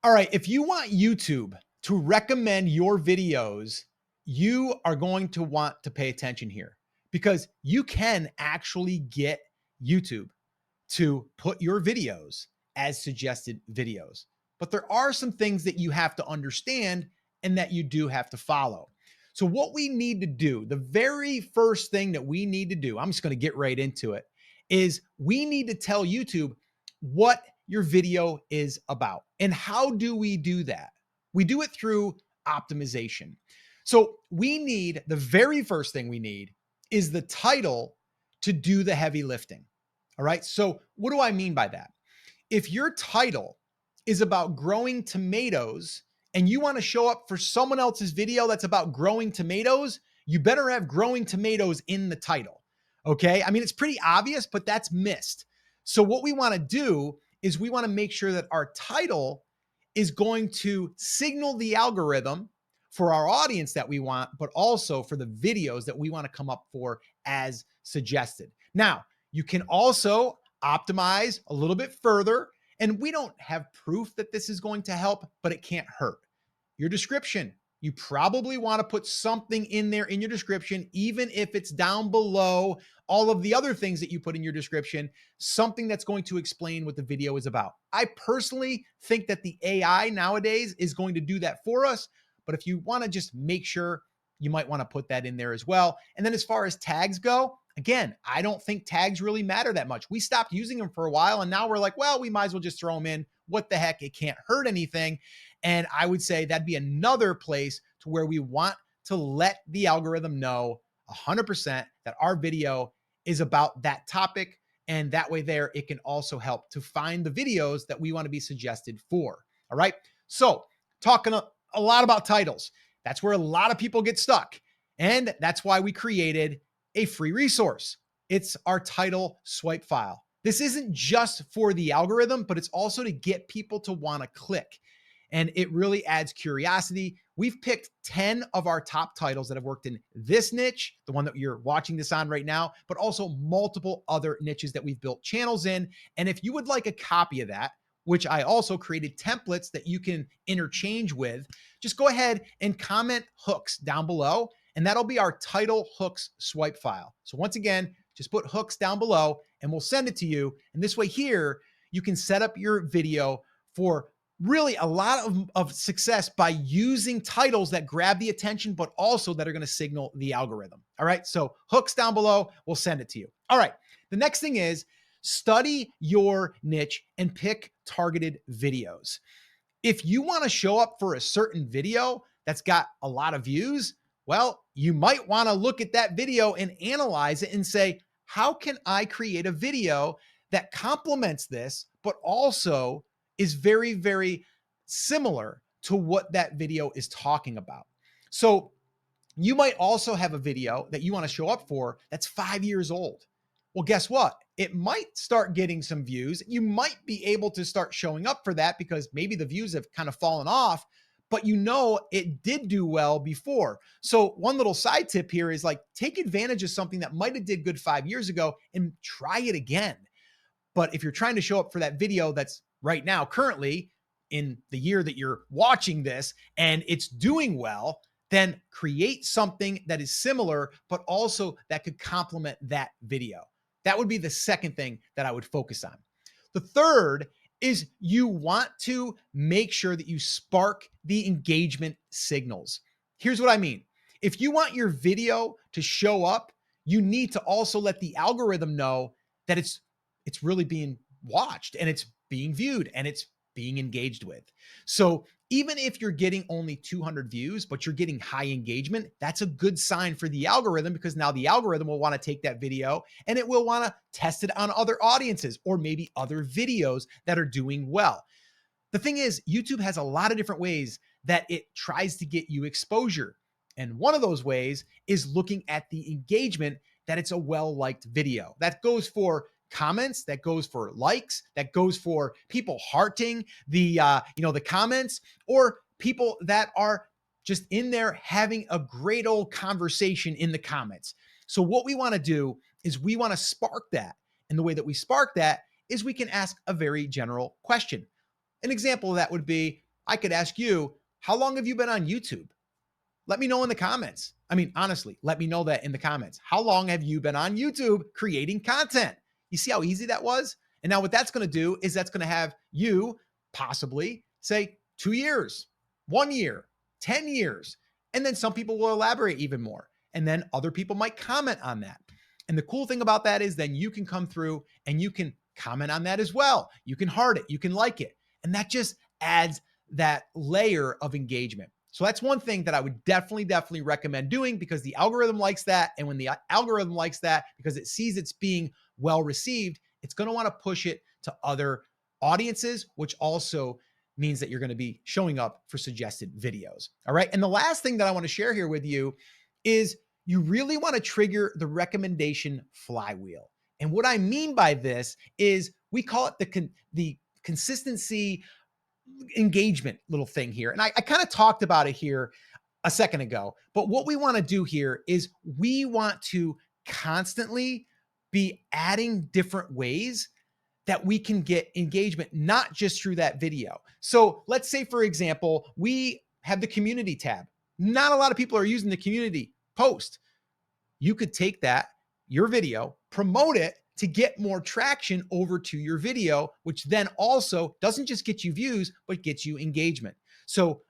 All right, if you want YouTube to recommend your videos, you are going to want to pay attention here because you can actually get YouTube to put your videos as suggested videos. But there are some things that you have to understand and that you do have to follow. So, what we need to do, the very first thing that we need to do, I'm just going to get right into it, is we need to tell YouTube what your video is about. And how do we do that? We do it through optimization. So, we need the very first thing we need is the title to do the heavy lifting. All right. So, what do I mean by that? If your title is about growing tomatoes and you want to show up for someone else's video that's about growing tomatoes, you better have growing tomatoes in the title. Okay. I mean, it's pretty obvious, but that's missed. So, what we want to do is we want to make sure that our title is going to signal the algorithm for our audience that we want, but also for the videos that we want to come up for as suggested. Now, you can also optimize a little bit further, and we don't have proof that this is going to help, but it can't hurt. Your description. You probably want to put something in there in your description, even if it's down below all of the other things that you put in your description, something that's going to explain what the video is about. I personally think that the AI nowadays is going to do that for us, but if you want to just make sure, you might want to put that in there as well. And then as far as tags go, again, I don't think tags really matter that much. We stopped using them for a while, and now we're like, well, we might as well just throw them in. What the heck? It can't hurt anything. And I would say that'd be another place to where we want to let the algorithm know 100% that our video is about that topic. And that way there, it can also help to find the videos that we want to be suggested for. All right. So talking a lot about titles, that's where a lot of people get stuck. And that's why we created a free resource. It's our title swipe file. This isn't just for the algorithm, but it's also to get people to want to click. And it really adds curiosity. We've picked 10 of our top titles that have worked in this niche, the one that you're watching this on right now, but also multiple other niches that we've built channels in. And if you would like a copy of that, which I also created templates that you can interchange with, just go ahead and comment hooks down below, and that'll be our title hooks swipe file. So once again, just put hooks down below and we'll send it to you. And this way here, you can set up your video for really a lot of success by using titles that grab the attention, but also that are going to signal the algorithm. All right. So hooks down below, we'll send it to you. All right. The next thing is study your niche and pick targeted videos. If you want to show up for a certain video that's got a lot of views, well, you might want to look at that video and analyze it and say, how can I create a video that complements this, but also is very, very similar to what that video is talking about? So you might also have a video that you want to show up for that's 5 years old. Well, guess what? It might start getting some views. You might be able to start showing up for that because maybe the views have kind of fallen off, but you know it did do well before. So one little side tip here is like take advantage of something that might have did good 5 years ago and try it again. But if you're trying to show up for that video that's right now, currently in the year that you're watching this and it's doing well, then create something that is similar, but also that could complement that video. That would be the second thing that I would focus on. The third is you want to make sure that you spark the engagement signals. Here's what I mean. If you want your video to show up, you need to also let the algorithm know that it's really being watched and it's being viewed and it's being engaged with. So even if you're getting only 200 views, but you're getting high engagement, that's a good sign for the algorithm because now the algorithm will want to take that video and it will want to test it on other audiences or maybe other videos that are doing well. The thing is, YouTube has a lot of different ways that it tries to get you exposure. And one of those ways is looking at the engagement that it's a well-liked video. That goes for comments, that goes for likes, that goes for people hearting the comments, or people that are just in there having a great old conversation in the comments. So what we want to do is we want to spark that. And the way that we spark that is we can ask a very general question. An example of that would be, I could ask you, how long have you been on YouTube? Let me know in the comments. I mean, honestly, let me know that in the comments. How long have you been on YouTube creating content? You see how easy that was? And now what that's going to do is that's going to have you possibly say 2 years, 1 year, 10 years. And then some people will elaborate even more. And then other people might comment on that. And the cool thing about that is then you can come through and you can comment on that as well. You can heart it, you can like it. And that just adds that layer of engagement. So that's one thing that I would definitely recommend doing, because the algorithm likes that. And when the algorithm likes that, because it sees it's being well received, it's going to want to push it to other audiences, which also means that you're going to be showing up for suggested videos. All right. And the last thing that I want to share here with you is you really want to trigger the recommendation flywheel. And what I mean by this is we call it the consistency engagement little thing here. And I kind of talked about it here a second ago, but what we want to do here is we want to constantly be adding different ways that we can get engagement, not just through that video. So let's say, for example, we have the community tab. Not a lot of people are using the community post. You could take that, your video, promote it to get more traction over to your video, which then also doesn't just get you views, but gets you engagement. So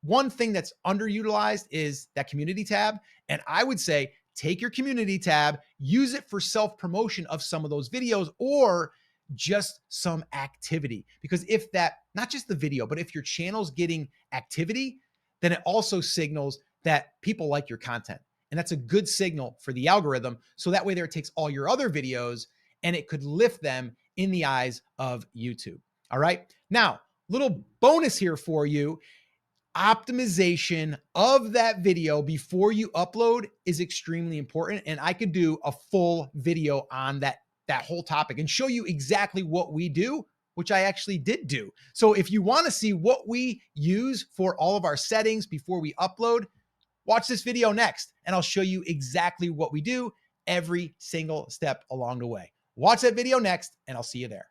one thing that's underutilized is that community tab. And I would say take your community tab, use it for self-promotion of some of those videos or just some activity. Because if that, not just the video, but if your channel's getting activity, then it also signals that people like your content. And that's a good signal for the algorithm. So that way there, it takes all your other videos and it could lift them in the eyes of YouTube. All right. Now, little bonus here for you. Optimization of that video before you upload is extremely important. And I could do a full video on that whole topic and show you exactly what we do, which I actually did do. So if you want to see what we use for all of our settings before we upload, watch this video next, and I'll show you exactly what we do every single step along the way. Watch that video next, and I'll see you there.